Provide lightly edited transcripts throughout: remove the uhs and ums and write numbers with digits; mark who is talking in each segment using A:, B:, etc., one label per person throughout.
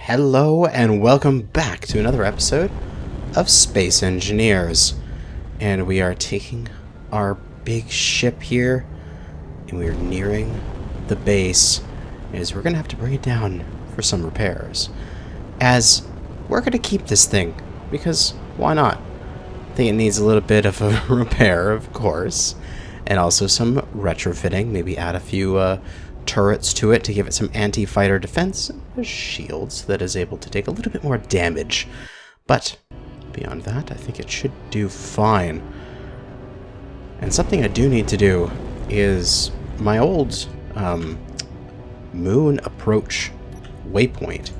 A: Hello and welcome back to another episode of Space Engineers. And we are taking our big ship here and we are nearing the base as we're going to have to bring it down for some repairs. As we're going to keep this thing because why not? I think it needs a little bit of a repair, of course, and also some retrofitting, maybe add a few turrets to it to give it some anti-fighter defense, shields that is able to take a little bit more damage. But beyond that, I think it should do fine. And something I do need to do is my old moon approach waypoint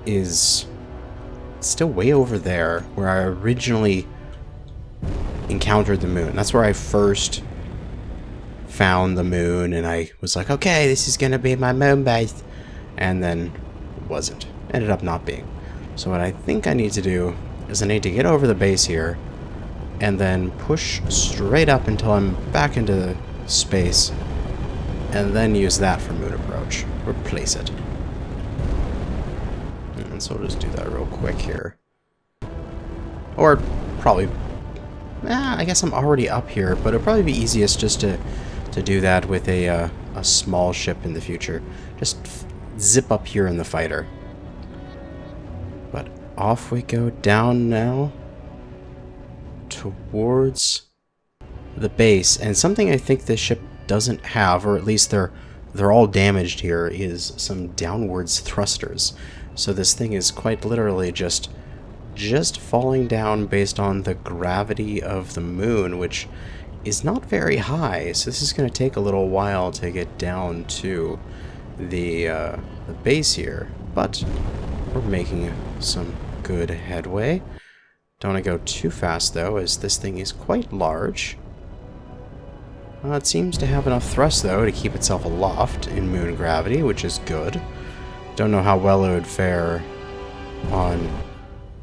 A: is still way over there where I originally encountered the moon. That's where I first found the moon, and I was like, okay, this is gonna be my moon base, and then it wasn't. Ended up not being. So what I think I need to do is I need to get over the base here and then push straight up until I'm back into space, and then use that for moon approach. Replace it. And so we'll just do that real quick here. Or probably, I guess I'm already up here, but it'll probably be easiest just to do that with a small ship in the future. Just zip up here in the fighter. But off we go down now towards the base. And something I think this ship doesn't have, or at least they're all damaged here, is some downwards thrusters. So this thing is quite literally just falling down based on the gravity of the moon, which is not very high. So this is going to take a little while to get down to the base here. But we're making some good headway. Don't want to go too fast though, as this thing is quite large. It seems to have enough thrust though to keep itself aloft in moon gravity, which is good. Don't know how well it would fare on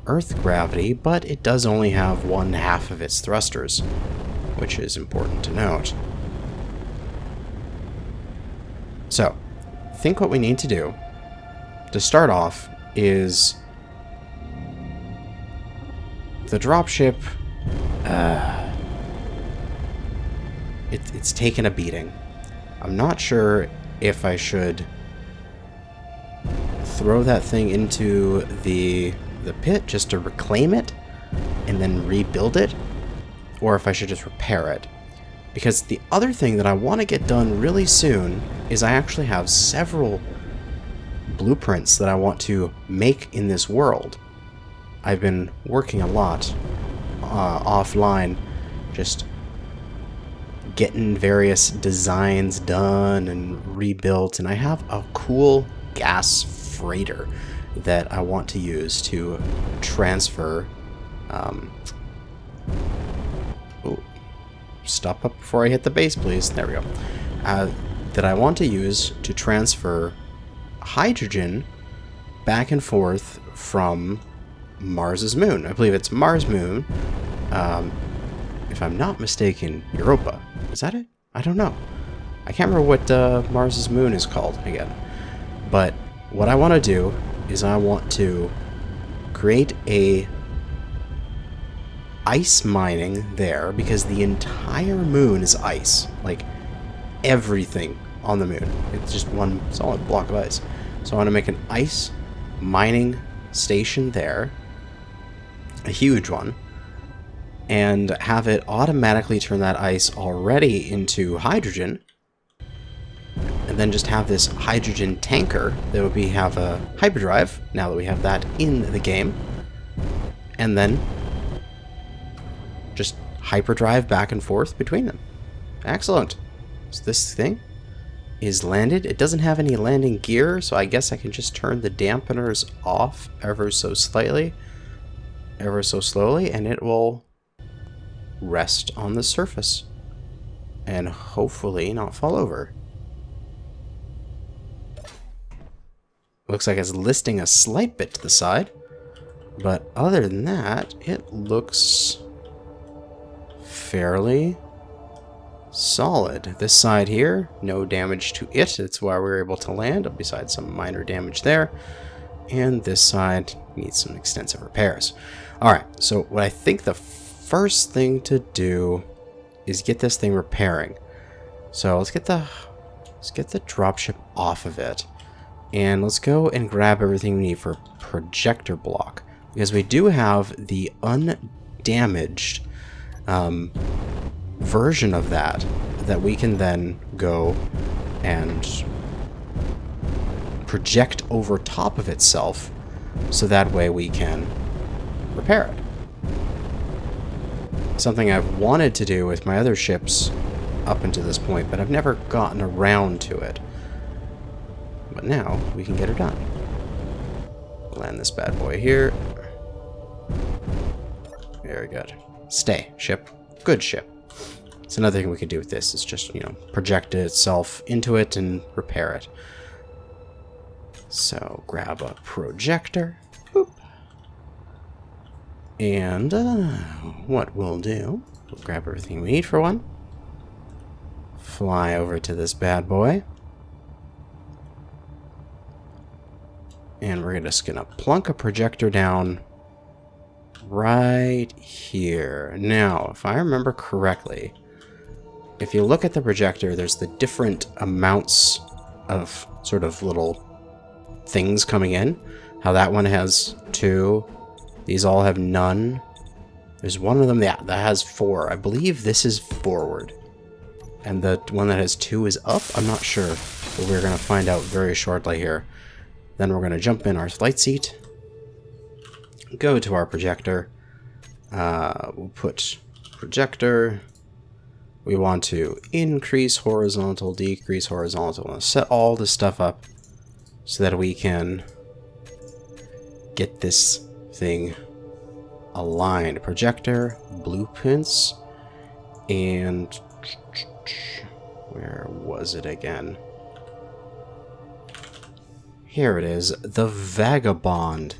A: Earth gravity, but it does only have 1/2 of its thrusters, which is important to note. So, I think what we need to do to start off is the dropship. It's taken a beating. I'm not sure if I should throw that thing into the pit just to reclaim it and then rebuild it, or if I should just repair it. Because the other thing that I want to get done really soon is I actually have several blueprints that I want to make in this world. I've been working a lot offline, just getting various designs done and rebuilt, and I have a cool gas freighter that I want to use to transfer. Stop up before I hit the base, please. There we go. That I want to use to transfer hydrogen back and forth from Mars's moon. I believe it's Mars moon. If I'm not mistaken, Europa. Is that it? I don't know. I can't remember what Mars's moon is called again. But what I want to do is I want to create a ice mining there, because the entire moon is ice. Like, everything on the moon. It's just one solid block of ice. So I want to make an ice mining station there, a huge one, and have it automatically turn that ice already into hydrogen, and then just have this hydrogen tanker that would have a hyperdrive, now that we have that in the game, and then just hyperdrive back and forth between them. Excellent. So this thing is landed. It doesn't have any landing gear, so I guess I can just turn the dampeners off ever so slightly, ever so slowly, and it will rest on the surface and hopefully not fall over. Looks like it's listing a slight bit to the side, but other than that, it looks fairly solid. This side here, no damage to it. That's why we were able to land, besides some minor damage there. And this side needs some extensive repairs. Alright, so what I think the first thing to do is get this thing repairing. So let's get the dropship off of it. And let's go and grab everything we need for projector block. Because we do have the undamaged version of that we can then go and project over top of itself, so that way we can repair it. Something I've wanted to do with my other ships up until this point, but I've never gotten around to it. But now we can get her done. Land this bad boy here. Very good. Stay, ship. Good ship. So another thing we could do with this is just, you know, project itself into it and repair it. So grab a projector. Boop. And what we'll do, we'll grab everything we need for one. Fly over to this bad boy. And we're just going to plunk a projector down right here. Now, if I remember correctly, if you look at the projector, there's the different amounts of sort of little things coming in. How that one has 2. These all have none. There's one of them that has 4. I believe this is forward. And the one that has 2 is up? I'm not sure. But we're going to find out very shortly here. Then we're going to jump in our flight seat. Go to our projector. We'll put projector. We want to increase horizontal, decrease horizontal. And set all this stuff up so that we can get this thing aligned. Projector, blueprints, and where was it again? Here it is, the Vagabond.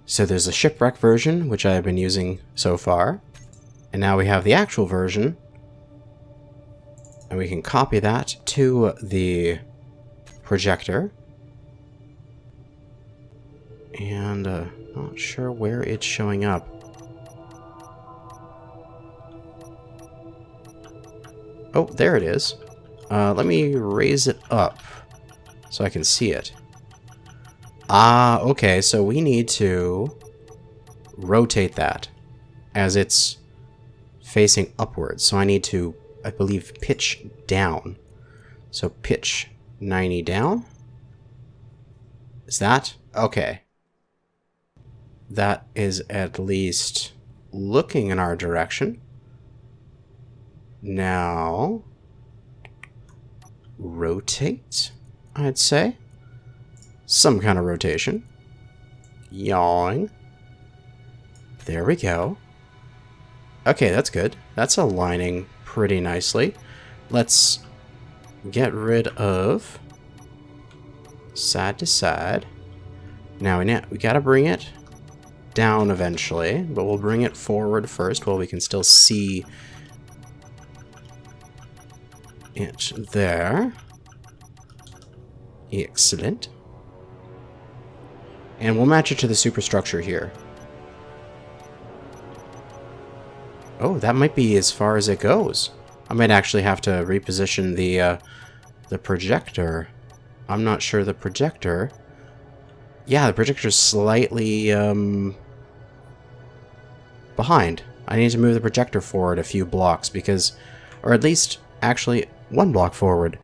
A: So there's a shipwreck version, which I've been using so far, and now we have the actual version, and we can copy that to the projector. And not sure where it's showing up. Oh, there it is. Let me raise it up so I can see it. Ah, okay, so we need to rotate that as it's facing upwards. So I need to, I believe, pitch down. So pitch 90 down. Is that? Okay. That is at least looking in our direction. Now, rotate, I'd say. Some kind of rotation. Yawing. There we go. Okay, that's good. That's aligning pretty nicely. Let's get rid of side to side. Now we gotta bring it down eventually, but we'll bring it forward first while we can still see it there. Excellent. And we'll match it to the superstructure here. Oh, that might be as far as it goes. I might actually have to reposition the projector. I'm not sure the projector. Yeah, the projector's slightly behind. I need to move the projector forward a few blocks because, or at least actually 1 block forward,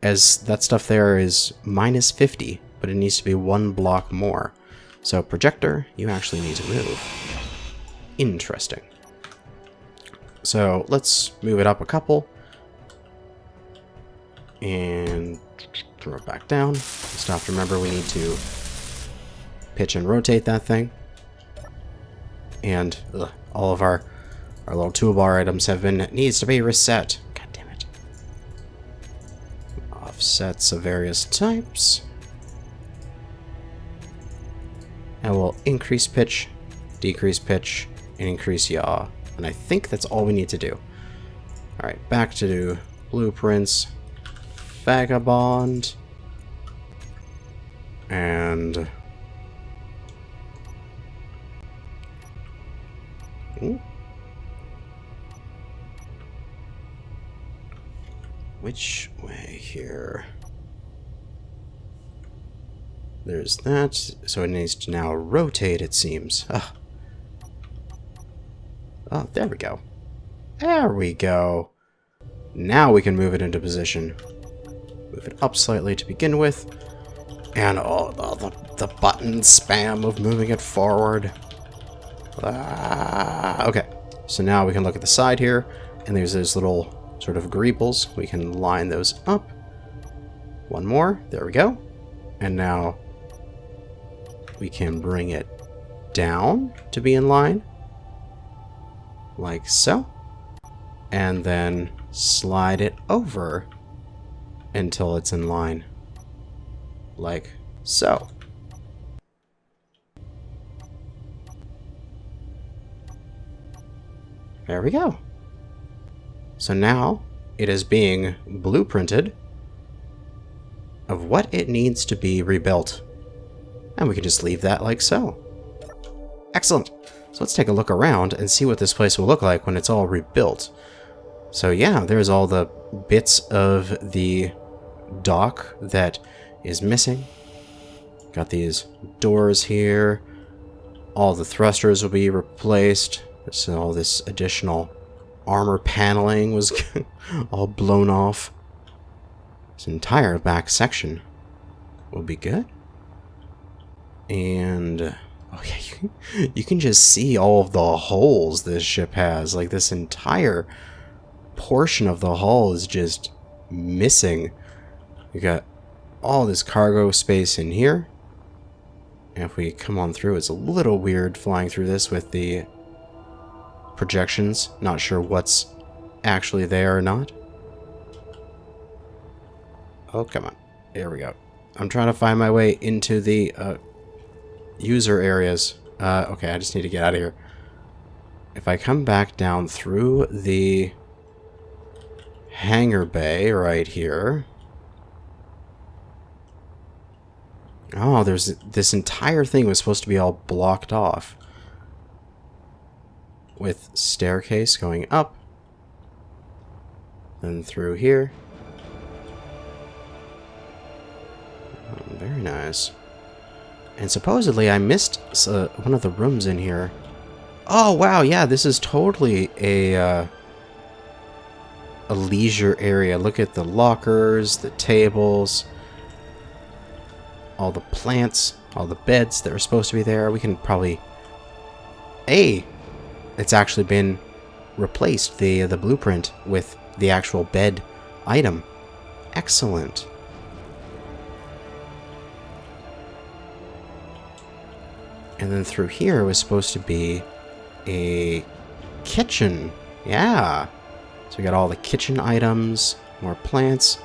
A: as that stuff there is minus 50, but it needs to be 1 block more. So projector, you actually need to move. Interesting. So let's move it up a couple and throw it back down. Just have to remember we need to pitch and rotate that thing. And all of our little toolbar items needs to be reset. God damn it. Offsets of various types. And we'll increase pitch, decrease pitch, and increase yaw. And I think that's all we need to do. Alright, back to blueprints. Vagabond. And... Ooh. Which way here? There's that. So it needs to now rotate, it seems. Ugh. Oh, there we go. There we go. Now we can move it into position. Move it up slightly to begin with. And the button spam of moving it forward. Okay. So now we can look at the side here. And there's those little sort of greeples. We can line those up. One more. There we go. And now we can bring it down to be in line. Like so. And then slide it over until it's in line. Like so. There we go. So now it is being blueprinted of what it needs to be rebuilt. And we can just leave that like so. Excellent. So let's take a look around and see what this place will look like when it's all rebuilt. So yeah, there's all the bits of the dock that is missing. Got these doors here. All the thrusters will be replaced. So all this additional armor paneling was all blown off. This entire back section will be good. And oh yeah, you can just see all of the holes this ship has. Like this entire portion of the hull is just missing. You got all this cargo space in here. And if we come on through, it's a little weird flying through this with the projections. Not sure what's actually there or not. Oh, come on. There we go. I'm trying to find my way into the user areas. Okay, I just need to get out of here. If I come back down through the hangar bay right here. Oh, there's this entire thing was supposed to be all blocked off. With staircase going up. Then through here. Oh, very nice. And supposedly I missed one of the rooms in here. Oh, wow, yeah, this is totally a leisure area. Look at the lockers, the tables, all the plants, all the beds that are supposed to be there. We can probably... Hey! It's actually been replaced, the blueprint, with the actual bed item. Excellent. And then through here was supposed to be a kitchen. Yeah. So we got all the kitchen items, more plants.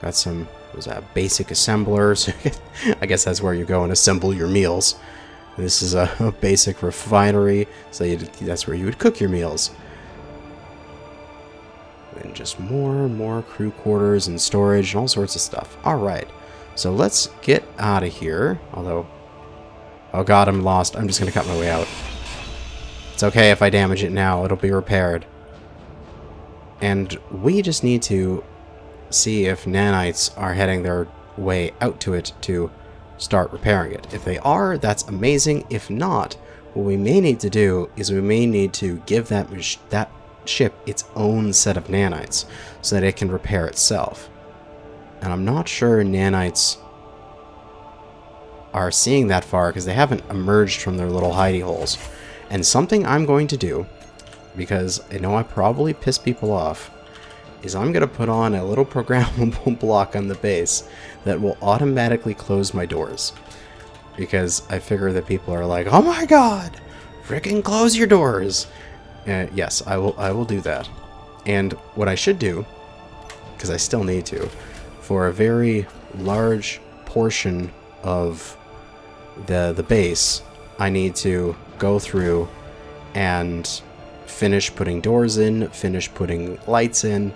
A: Got some, what was that, basic assemblers. I guess that's where you go and assemble your meals. This is a basic refinery, so that's where you would cook your meals. And just more and more crew quarters and storage and all sorts of stuff. Alright, so let's get out of here. Although, oh god, I'm lost. I'm just going to cut my way out. It's okay if I damage it now. It'll be repaired. And we just need to see if nanites are heading their way out to it to start repairing it. If they are, that's amazing. If not, what we may need to do is we may need to give that ship its own set of nanites so that it can repair itself. And I'm not sure nanites are seeing that far because they haven't emerged from their little hidey holes. And something I'm going to do, because I know I probably piss people off, is I'm going to put on a little programmable block on the base that will automatically close my doors. Because I figure that people are like, oh my god, freaking close your doors. Yes, I will do that. And what I should do, because I still need to, for a very large portion of the base, I need to go through and finish putting doors in, finish putting lights in,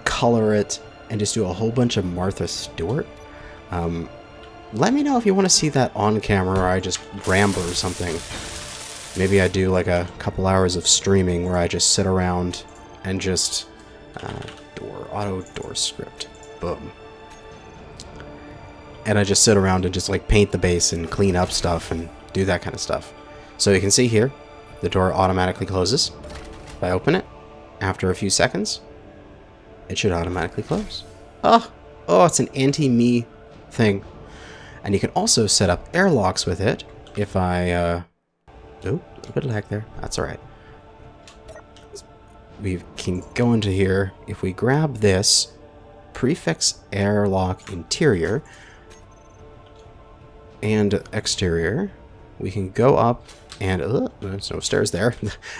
A: color it, and just do a whole bunch of Martha Stewart. let me know if you want to see that on camera or I just ramble or something. Maybe I do like a couple hours of streaming where I just sit around and just auto door script. Boom. And I just sit around and just like paint the base and clean up stuff and do that kind of stuff. So you can see here, the door automatically closes. If I open it, after a few seconds, it should automatically close. Oh, it's an anti-me thing. And you can also set up airlocks with it. If I, oh, a little bit of lag there. That's all right. We can go into here. If we grab this, prefix airlock interior and exterior, we can go up and, there's no stairs there.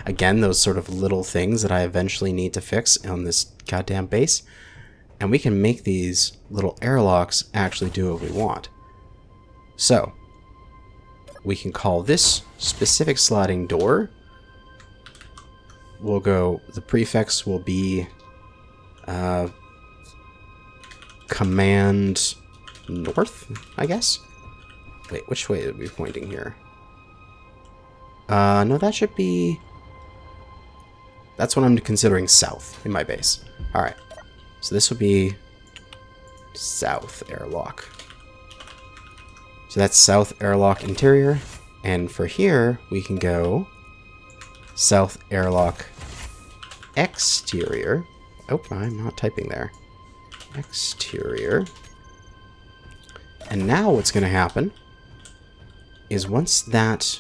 A: Again, those sort of little things that I eventually need to fix on this goddamn base. And we can make these little airlocks actually do what we want. So, we can call this specific sliding door. We'll go, the prefix will be command north, I guess? Wait, which way are we pointing here? No, that should be... That's what I'm considering south in my base. Alright, so this would be south airlock. So that's south airlock interior. And for here, we can go south airlock exterior. Oh, I'm not typing there. Exterior. And now what's going to happen is once that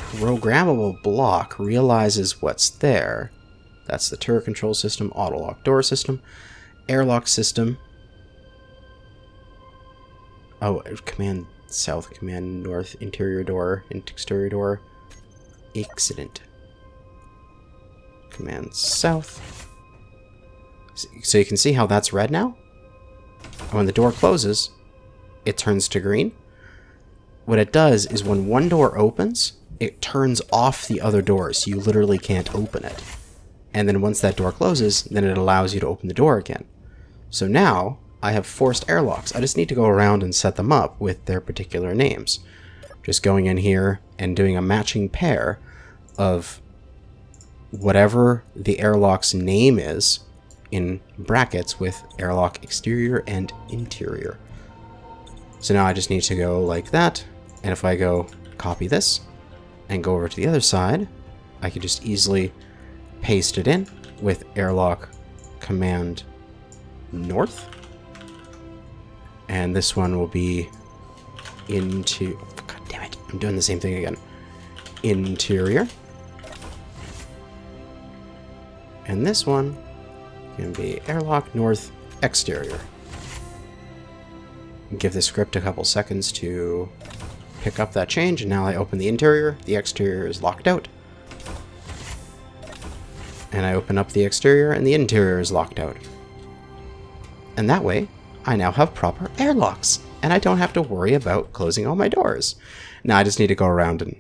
A: programmable block realizes what's there, that's the turret control system, auto lock door system, airlock system. Oh, command south, command north, interior door, exterior door, accident. Command south. So you can see how that's red now? When the door closes, it turns to green. What it does is when one door opens, it turns off the other doors, so you literally can't open it. And then once that door closes, then it allows you to open the door again. So now, I have forced airlocks. I just need to go around and set them up with their particular names. Just going in here and doing a matching pair of whatever the airlock's name is in brackets with airlock exterior and interior. So now I just need to go like that, and if I go copy this and go over to the other side, I can just easily paste it in with airlock command north. And this one will be into... God damn it, I'm doing the same thing again. Interior. And this one can be airlock north exterior. Give the script a couple seconds to pick up that change, and now I open the interior. The exterior is locked out. And I open up the exterior, and the interior is locked out. And that way, I now have proper airlocks, and I don't have to worry about closing all my doors. Now I just need to go around and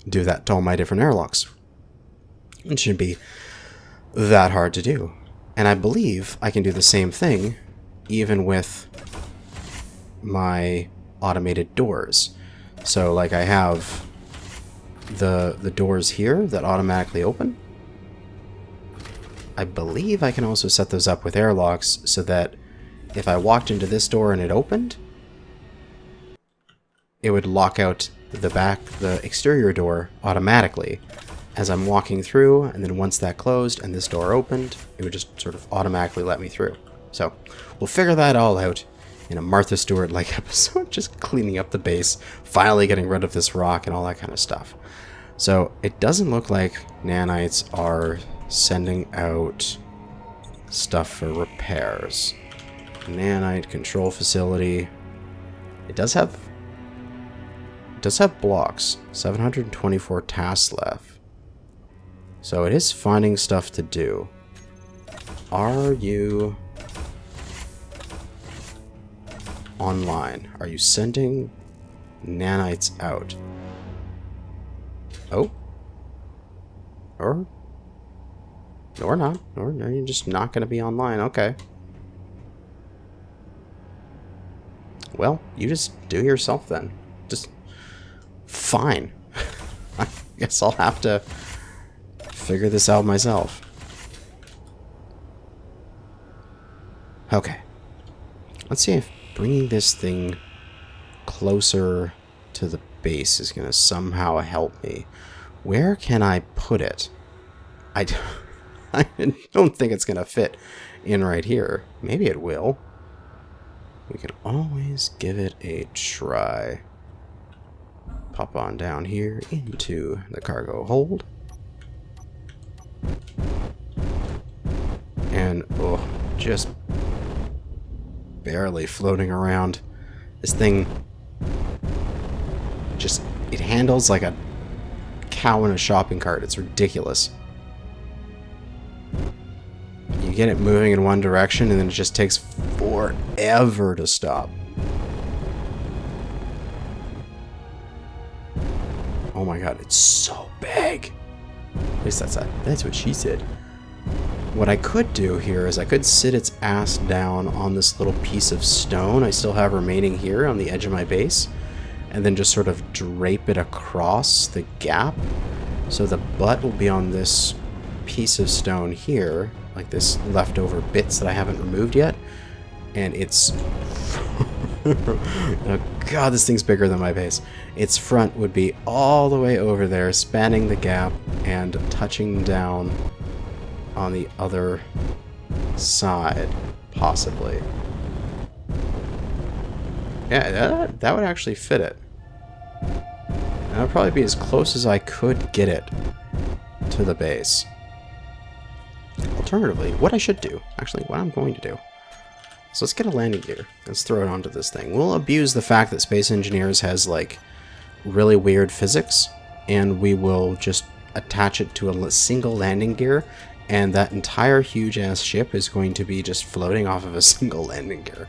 A: do that to all my different airlocks. It shouldn't be that hard to do. And I believe I can do the same thing even with my automated doors. So like I have the doors here that automatically open. I believe I can also set those up with airlocks so that if I walked into this door and it opened, it would lock out the exterior door automatically as I'm walking through, and then once that closed and this door opened, it would just sort of automatically let me through. So we'll figure that all out in a Martha Stewart-like episode, just cleaning up the base, finally getting rid of this rock and all that kind of stuff. So it doesn't look like nanites are sending out stuff for repairs. Nanite control facility. It does have blocks. 724 tasks left. So it is finding stuff to do. Are you online? Are you sending nanites out? Oh. Or not. Or you're just not going to be online. Okay. Well, you just do yourself then. Just fine. I guess I'll have to figure this out myself. Okay. Let's see if bringing this thing closer to the base is going to somehow help me. Where can I put it? I don't think it's going to fit in right here. Maybe it will. We can always give it a try. Pop on down here into the cargo hold. And, oh, just barely floating around. This thing just, it handles like a cow in a shopping cart. It's ridiculous. You get it moving in one direction and then it just takes forever to stop. Oh my god, it's so big. At least that's what she said. What I could do here is I could sit its ass down on this little piece of stone I still have remaining here on the edge of my base, and then just sort of drape it across the gap. So the butt will be on this piece of stone here, like this leftover bits that I haven't removed yet, and it's oh god, this thing's bigger than my base. Its front would be all the way over there, spanning the gap and touching down on the other side, possibly. Yeah, that would actually fit it. That would probably be as close as I could get it to the base. Alternatively, what I should do, actually, what I'm going to do, so let's get a landing gear. Let's throw it onto this thing. We'll abuse the fact that Space Engineers has, like, really weird physics, and we will just attach it to a single landing gear, and that entire huge-ass ship is going to be just floating off of a single landing gear.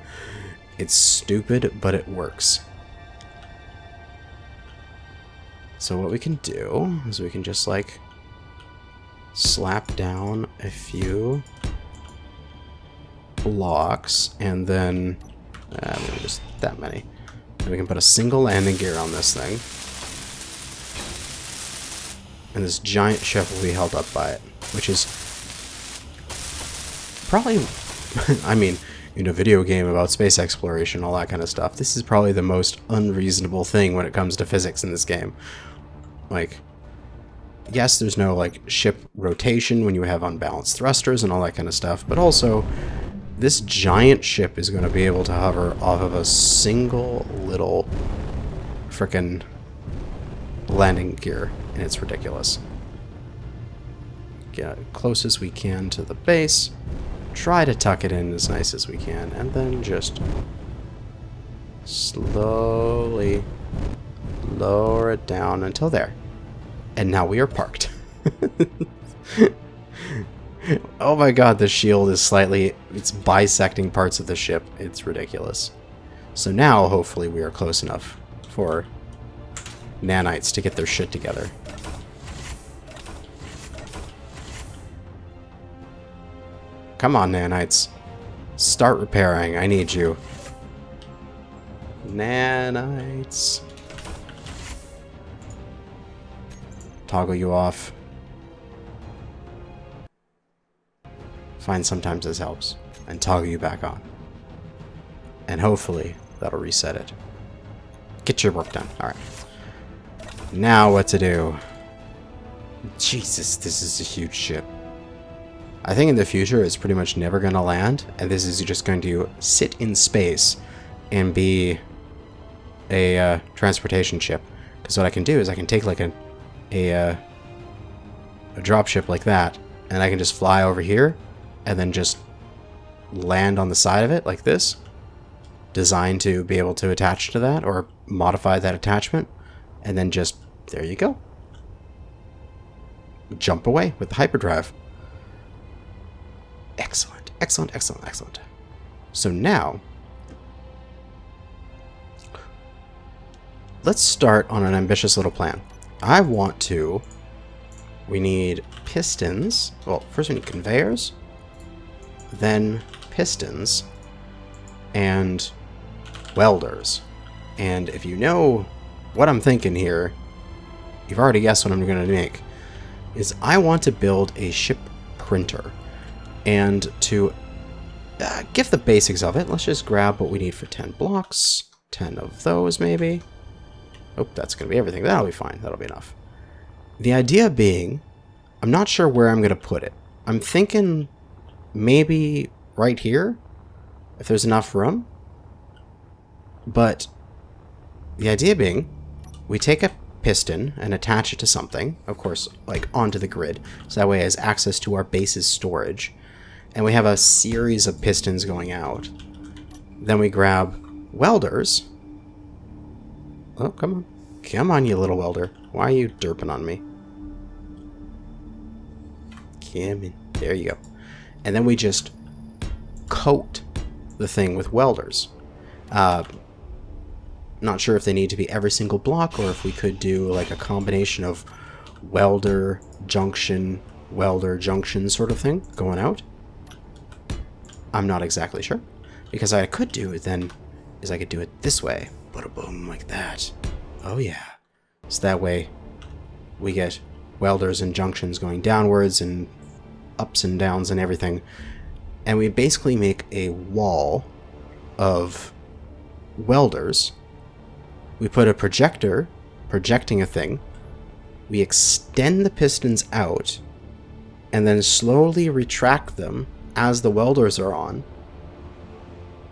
A: It's stupid, but it works. So what we can do is we can just, like, slap down a few blocks, and then maybe just that many. And we can put a single landing gear on this thing. And this giant ship will be held up by it, which is probably, I mean, in a video game about space exploration, all that kind of stuff, this is probably the most unreasonable thing when it comes to physics in this game. Like, yes, there's no, like, ship rotation when you have unbalanced thrusters and all that kind of stuff, but also, this giant ship is going to be able to hover off of a single little frickin' landing gear, and it's ridiculous. Get it close as we can to the base, try to tuck it in as nice as we can, and then just slowly lower it down until there. And now we are parked. Oh my god, the shield is it's bisecting parts of the ship. It's ridiculous. So now, hopefully, we are close enough for nanites to get their shit together. Come on, nanites. Start repairing. I need you. Nanites. Toggle you off. Fine, sometimes this helps. And toggle you back on. And hopefully, that'll reset it. Get your work done. Alright. Now what to do? Jesus, this is a huge ship. I think in the future it's pretty much never going to land, and this is just going to sit in space and be a transportation ship. Because what I can do is I can take like a drop ship like that, and I can just fly over here and then just land on the side of it like this, designed to be able to attach to that or modify that attachment, and then just, there you go, jump away with the hyperdrive. Excellent, excellent, excellent, excellent. So now, let's start on an ambitious little plan. We need pistons. Well, first we need conveyors, then pistons, and welders. And if you know what I'm thinking here, you've already guessed what I'm going to make. Is I want to build a ship printer. And to give the basics of it, let's just grab what we need for 10 blocks. 10 of those, maybe. Oh, that's going to be everything. That'll be fine. That'll be enough. The idea being, I'm not sure where I'm going to put it. I'm thinking maybe right here, if there's enough room. But the idea being, we take a piston and attach it to something, of course, like onto the grid, so that way it has access to our base's storage. And we have a series of pistons going out. Then we grab welders. Oh, come on. Come on, you little welder. Why are you derping on me? Come in. There you go. And then we just coat the thing with welders. Not sure if they need to be every single block, or if we could do like a combination of welder junction sort of thing going out. I'm not exactly sure. Because I could do it then is I could do it this way. Boom, like that. Oh yeah. So that way we get welders and junctions going downwards and ups and downs and everything. And we basically make a wall of welders. We put a projector projecting a thing. We extend the pistons out and then slowly retract them as the welders are on.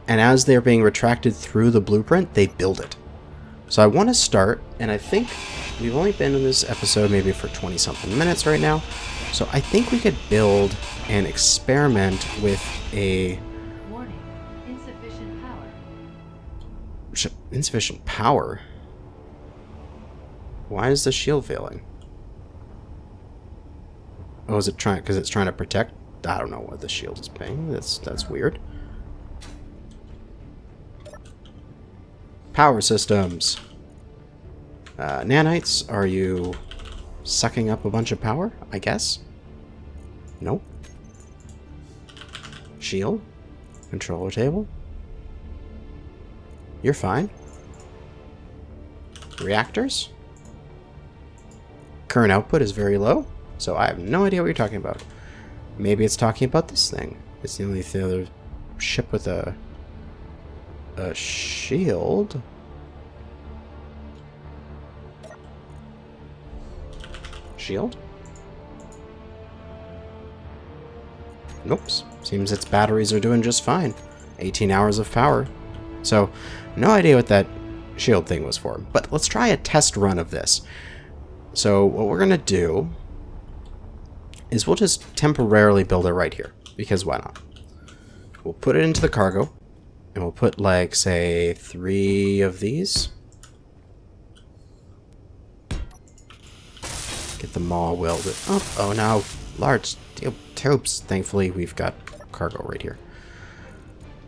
A: And as they're being retracted through the blueprint, they build it. So I want to start, and I think we've only been in this episode maybe for 20-something minutes right now. So I think we could build and experiment with a...
B: Warning, insufficient power.
A: Insufficient power? Why is the shield failing? Oh, is it trying, because it's trying to protect? I don't know what the shield is paying. That's weird. Power systems. Nanites, are you sucking up a bunch of power? I guess. Nope. Shield. Controller table. You're fine. Reactors. Current output is very low, so I have no idea what you're talking about. Maybe it's talking about this thing. It's the only other ship with a shield. Shield? Nope. Seems its batteries are doing just fine. 18 hours of power. So, no idea what that shield thing was for. But let's try a test run of this. So, what we're going to do is we'll just temporarily build it right here. Because why not? We'll put it into the cargo. And we'll put, like, say, 3 of these. Get them all welded up. Oh no, large steel tubes. Thankfully, we've got cargo right here.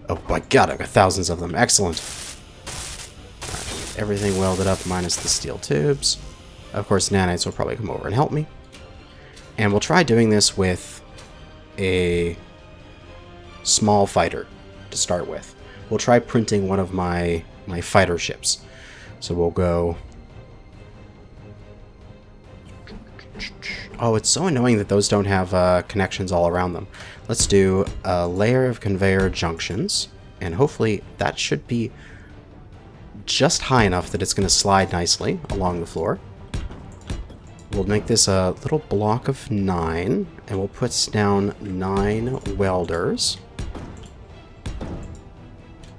A: Oh my god, I've got thousands of them. Excellent. Right, everything welded up minus the steel tubes. Of course, nanites will probably come over and help me. And we'll try doing this with a small fighter to start with. We'll try printing one of my fighter ships. So we'll go... Oh, it's so annoying that those don't have connections all around them. Let's do a layer of conveyor junctions, and hopefully that should be just high enough that it's going to slide nicely along the floor. We'll make this a little block of 9, and we'll put down 9 welders.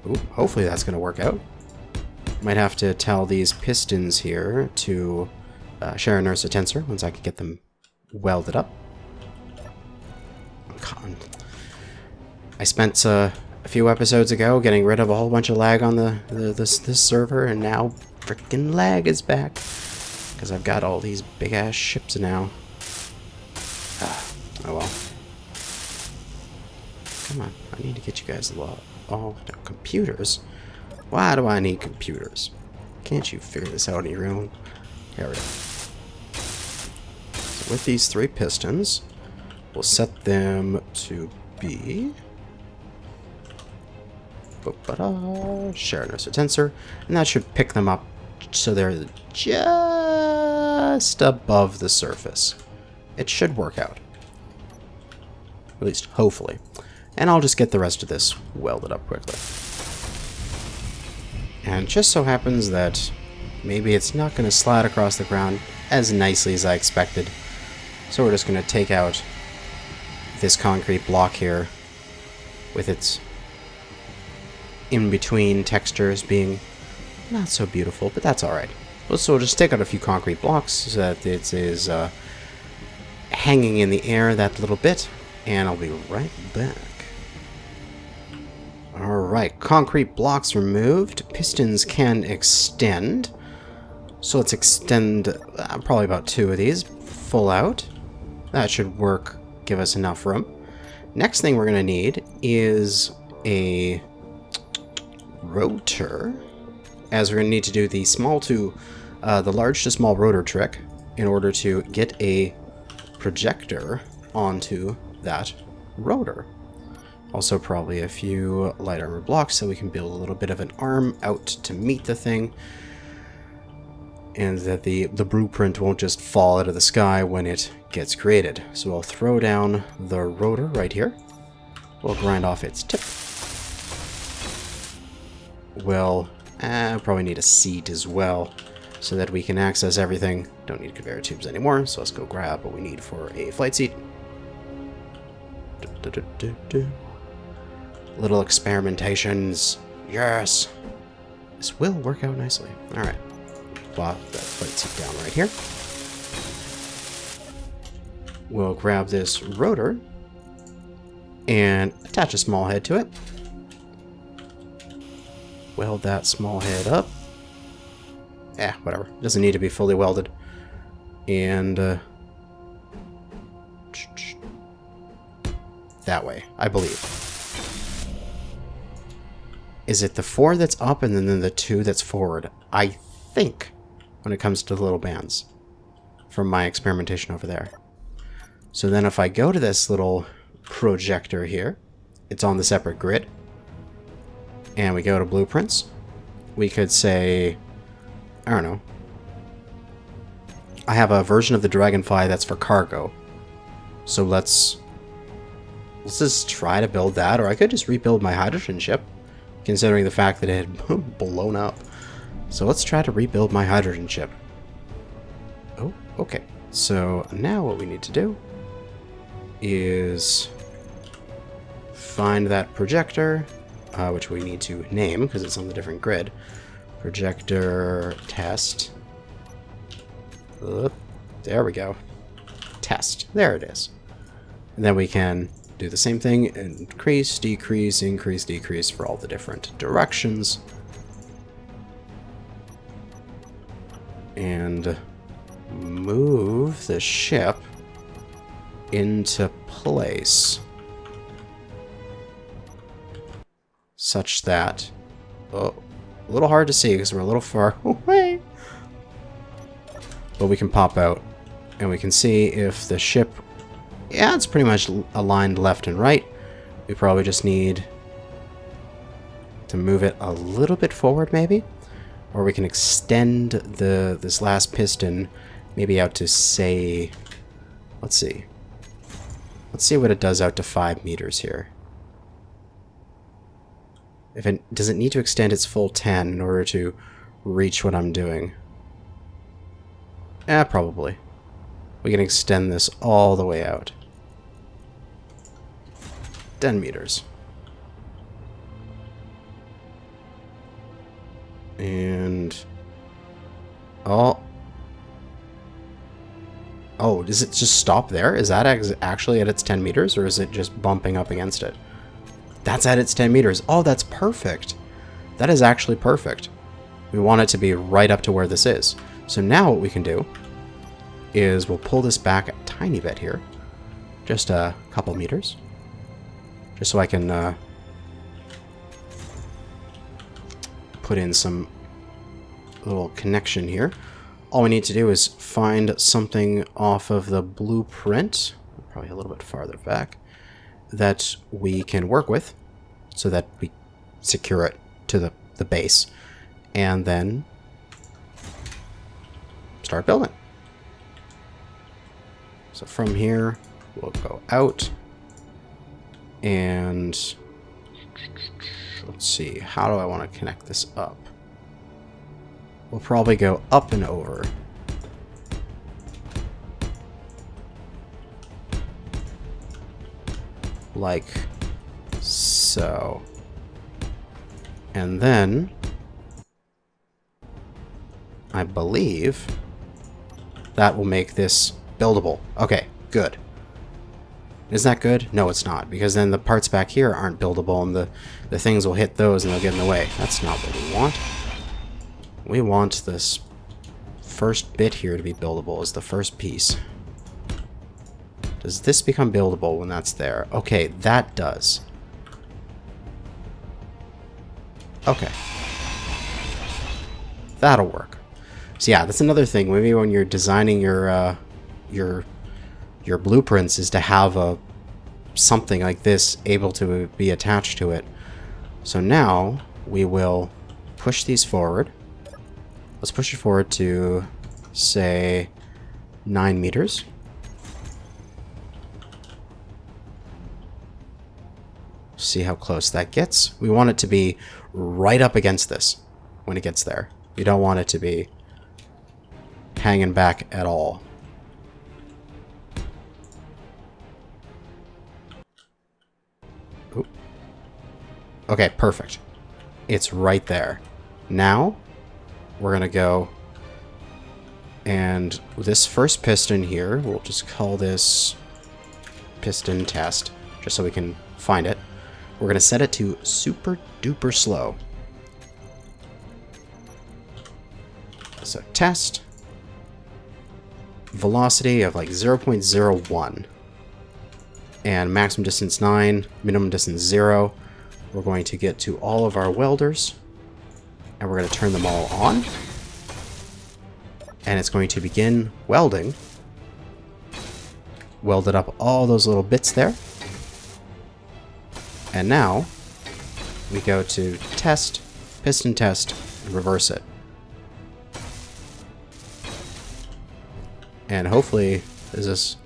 A: Ooh, hopefully that's going to work out. Might have to tell these pistons here to share a nurse a tensor once I can get them welded up. God. I spent a few episodes ago getting rid of a whole bunch of lag on this server, and now frickin' lag is back because I've got all these big ass ships now. Oh well. Come on, I need to get you guys all computers. Why do I need computers? Can't you figure this out on your own? There we go. So with these 3 pistons, we'll set them to be Share inertia tensor, and that should pick them up so they're just above the surface. It should work out. At least, hopefully. And I'll just get the rest of this welded up quickly. And it just so happens that maybe it's not going to slide across the ground as nicely as I expected. So we're just going to take out this concrete block here with its in-between textures being not so beautiful, but that's alright. So we'll just take out a few concrete blocks so that it is hanging in the air that little bit, and I'll be right back. Alright, concrete blocks removed. Pistons can extend. So let's extend probably about 2 of these full out. That should work, give us enough room. Next thing we're going to need is a rotor, as we're going to need to do the large to small rotor trick in order to get a projector onto that rotor. Also probably a few light armor blocks so we can build a little bit of an arm out to meet the thing, and that the blueprint won't just fall out of the sky when it gets created. So I'll throw down the rotor right here. We'll grind off its tip. We'll probably need a seat as well so that we can access everything. Don't need conveyor tubes anymore, so let's go grab what we need for a flight seat. Little experimentations. Yes! This will work out nicely. Alright. Plop that flight seat down right here. We'll grab this rotor and attach a small head to it. Weld that small head up. Whatever. Doesn't need to be fully welded. And that way, I believe. Is it the 4 that's up and then the 2 that's forward? I think, when it comes to the little bands, from my experimentation over there. So then if I go to this little projector here, it's on the separate grid, and we go to blueprints, we could say, I don't know, I have a version of the Dragonfly that's for cargo. So let's just try to build that, or I could just rebuild my hydrogen ship, considering the fact that it had blown up. So let's try to rebuild my hydrogen ship. Oh, okay. So now what we need to do is find that projector, which we need to name because it's on the different grid. Projector test. There we go. Test. There it is. And then we can do the same thing, increase, decrease, increase, decrease for all the different directions. And move the ship into place such that, oh, a little hard to see because we're a little far away, but we can pop out and we can see if the ship, yeah, it's pretty much aligned left and right. We probably just need to move it a little bit forward maybe, or we can extend this last piston maybe out to, say, let's see what it does out to 5 meters here. Does it need to extend its full 10 in order to reach what I'm doing? Probably. We can extend this all the way out. 10 meters. And oh, does it just stop there? Is that actually at its 10 meters, or is it just bumping up against it? That's at its 10 meters. Oh, that's perfect. That is actually perfect. We want it to be right up to where this is. So now what we can do is we'll pull this back a tiny bit here. Just a couple meters. Just so I can put in some little connection here. All we need to do is find something off of the blueprint, probably a little bit farther back, that we can work with so that we secure it to the base. And then start building. So from here, we'll go out. And let's see, how do I want to connect this up? We'll probably go up and over. Like so. And then I believe that will make this buildable. Okay, good. Is that good? No, it's not, because then the parts back here aren't buildable and the things will hit those and they'll get in the way. That's not what we want. We want this first bit here to be buildable as the first piece. Does this become buildable when that's there? Okay, that does. Okay. That'll work. So yeah, that's another thing. Maybe when you're designing your blueprints is to have something like this able to be attached to it. So now we will push these forward. Let's push it forward to, say, 9 meters. See how close that gets. We want it to be right up against this when it gets there. You don't want it to be hanging back at all. Oop. Okay, perfect. It's right there. Now, we're going to go, and this first piston here, we'll just call this Piston Test, just so we can find it. We're going to set it to super duper slow. So test, velocity of like 0.01, and maximum distance 9, minimum distance 0. We're going to get to all of our welders, and we're going to turn them all on. And it's going to begin welding. Welded up all those little bits there. And now, we go to test, piston test, and reverse it. And hopefully, is this...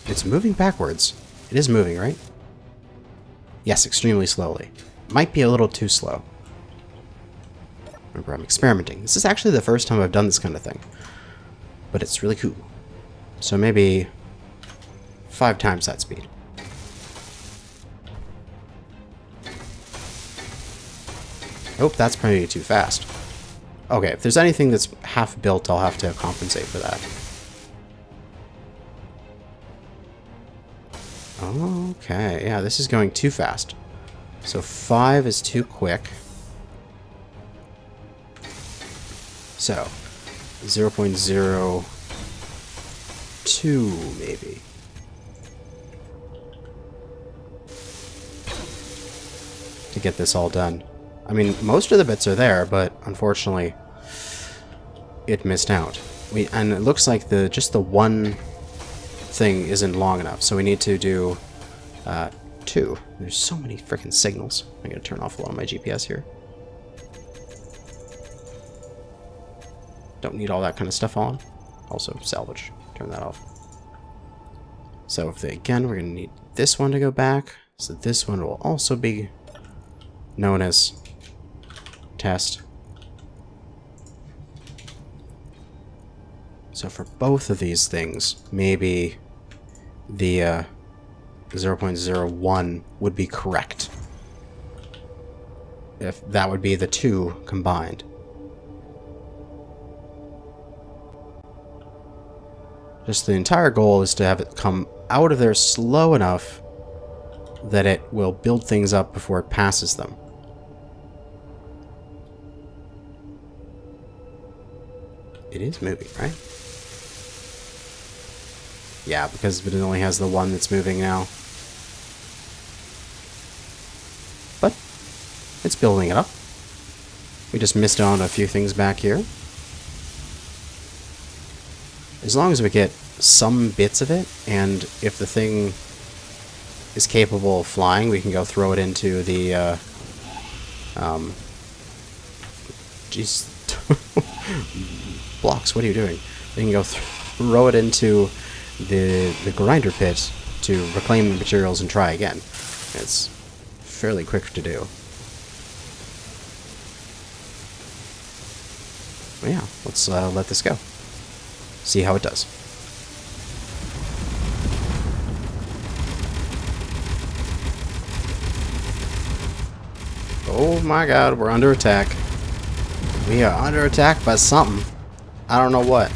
A: It's moving backwards. It is moving, right? Yes, extremely slowly. Might be a little too slow. Remember, I'm experimenting. This is actually the first time I've done this kind of thing. But it's really cool. So maybe 5 times that speed. Oh, that's probably too fast. Okay, if there's anything that's half built, I'll have to compensate for that. Okay, yeah, this is going too fast. So 5 is too quick. So 0.02 maybe. To get this all done. I mean, most of the bits are there, but unfortunately, it missed out. And it looks like just the one thing isn't long enough, so we need to do 2. There's so many freaking signals. I'm gonna turn off a lot of my GPS here. Don't need all that kind of stuff on. Also, salvage. Turn that off. So again, we're gonna need this one to go back. So this one will also be known as test. So for both of these things, maybe the 0.01 would be correct. If that would be the 2 combined. Just the entire goal is to have it come out of there slow enough that it will build things up before it passes them. It is moving, right? Yeah, because it only has the one that's moving now. But it's building it up. We just missed on a few things back here. As long as we get some bits of it, and if the thing is capable of flying, we can go throw it into the, jeez. Blocks, what are you doing? We can go throw it into the grinder pit to reclaim the materials and try again. It's fairly quick to do. Well, yeah, let's let this go. See how it does. Oh my god, we're under attack. We are under attack by something. I don't know what.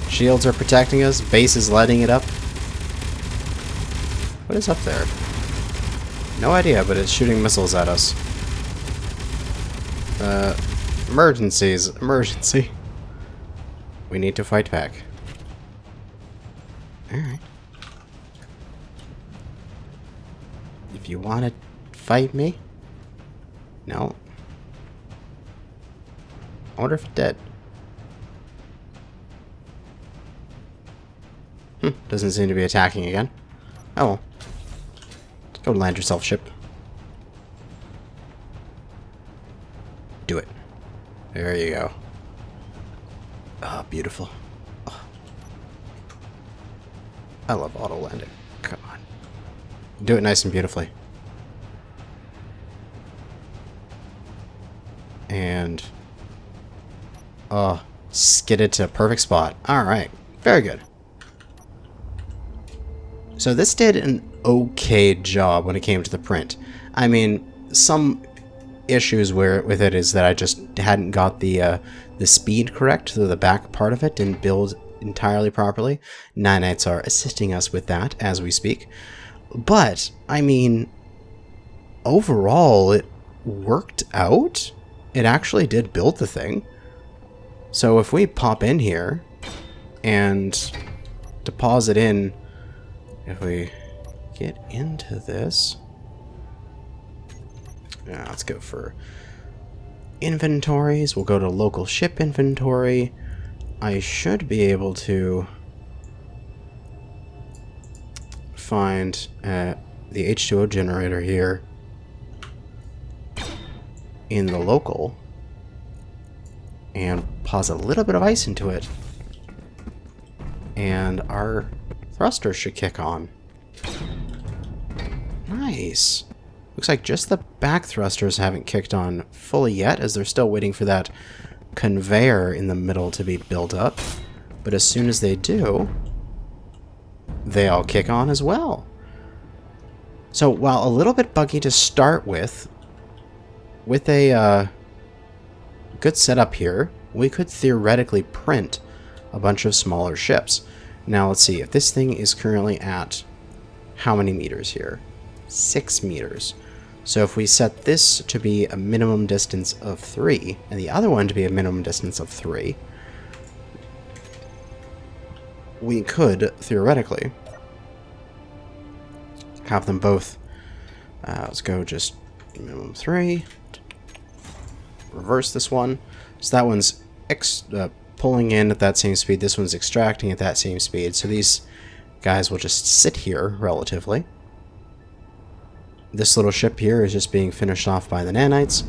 A: Shields are protecting us. Base is lighting it up. What is up there? No idea, but it's shooting missiles at us. Emergencies. Emergency. We need to fight back. Alright. If you want to fight me? No. I wonder if it's dead. Doesn't seem to be attacking again. Oh well. Go land yourself, ship. Do it. There you go. Ah, beautiful. Oh. I love auto landing. Come on. Do it nice and beautifully. And skid it to a perfect spot. Alright. Very good. So this did an okay job when it came to the print. I mean, some issues with it is that I just hadn't got the speed correct, so the back part of it didn't build entirely properly. Nanites are assisting us with that as we speak. But, I mean, overall, it worked out. It actually did build the thing. So if we pop in here and deposit in, if we get into this, yeah, let's go for inventories. We'll go to local ship inventory. I should be able to find the H2O generator here in the local and pause a little bit of ice into it, and our thrusters should kick on. Nice. Looks like just the back thrusters haven't kicked on fully yet, as they're still waiting for that conveyor in the middle to be built up. But as soon as they do, they all kick on as well. So while a little bit buggy to start with a good setup here, we could theoretically print a bunch of smaller ships. Now let's see, if this thing is currently at how many meters here? 6 meters. So if we set this to be a minimum distance of 3, and the other one to be a minimum distance of 3, we could, theoretically, have them both, let's go just minimum 3, reverse this one, so that one's pulling in at that same speed, this one's extracting at that same speed, so these guys will just sit here, relatively. This little ship here is just being finished off by the nanites.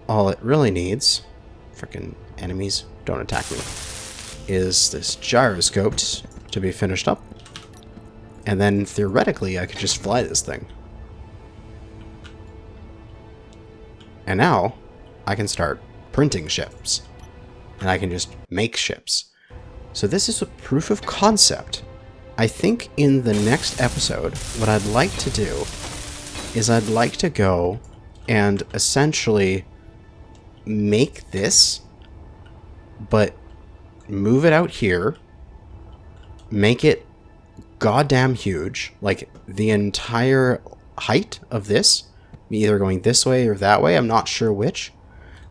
A: All it really needs, frickin' enemies, don't attack me, is this gyroscope to be finished up. And then, theoretically, I could just fly this thing. And now, I can start printing ships. And I can just make ships. So this is a proof of concept. I think in the next episode, what I'd like to do is I'd like to go and essentially make this, but move it out here, make it goddamn huge, like the entire height of this, either going this way or that way, I'm not sure which,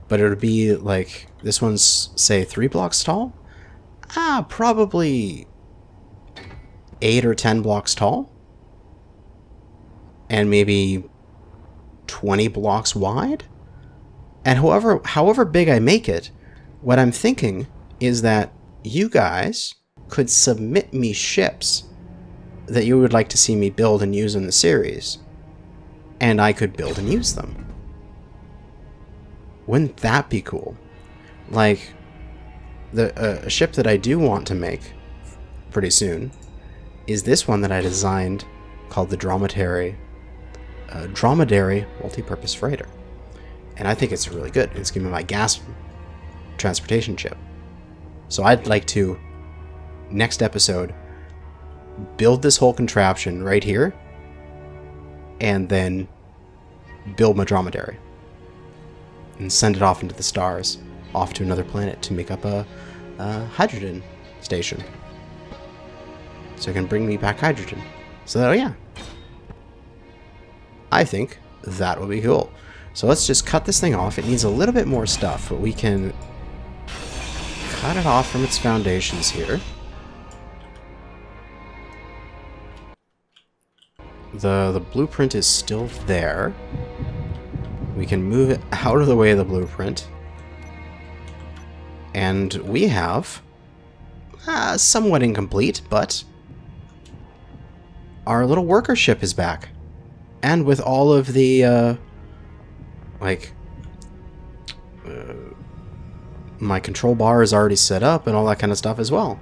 A: but it would be like, this one's, say, 3 blocks tall? Probably 8 or 10 blocks tall, and maybe 20 blocks wide. And however big I make it, what I'm thinking is that you guys could submit me ships that you would like to see me build and use in the series, and I could build and use them. Wouldn't that be cool? Like, a ship that I do want to make pretty soon is this one that I designed called the Dromedary Multi-Purpose Freighter. And I think it's really good. It's going to be my gas transportation ship. So I'd like to, next episode, build this whole contraption right here, and then build my Dromedary. And send it off into the stars, off to another planet to make up a hydrogen station. So it can bring me back hydrogen. So, oh yeah. I think that would be cool. So let's just cut this thing off. It needs a little bit more stuff, but we can cut it off from its foundations here. The blueprint is still there. We can move it out of the way of the blueprint. And we have, somewhat incomplete, but our little worker ship is back. And with all of the, my control bar is already set up and all that kind of stuff as well.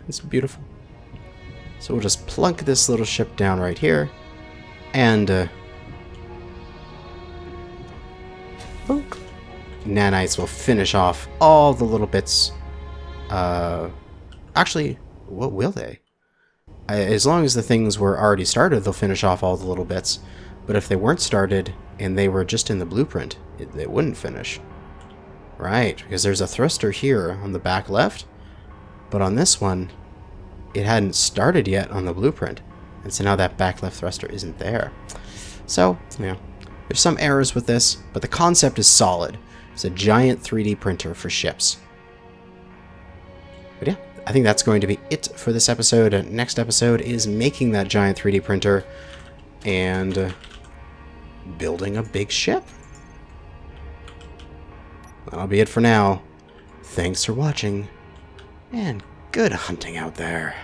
A: It's beautiful. So we'll just plunk this little ship down right here. And, nanites will finish off all the little bits. Actually, what will they? As long as the things were already started, they'll finish off all the little bits. But if they weren't started and they were just in the blueprint, they wouldn't finish. Right, because there's a thruster here on the back left, but on this one, it hadn't started yet on the blueprint. And so now that back left thruster isn't there. So, yeah, there's some errors with this, but the concept is solid. It's a giant 3D printer for ships. But yeah, I think that's going to be it for this episode. Next episode is making that giant 3D printer and building a big ship. That'll be it for now. Thanks for watching, and good hunting out there.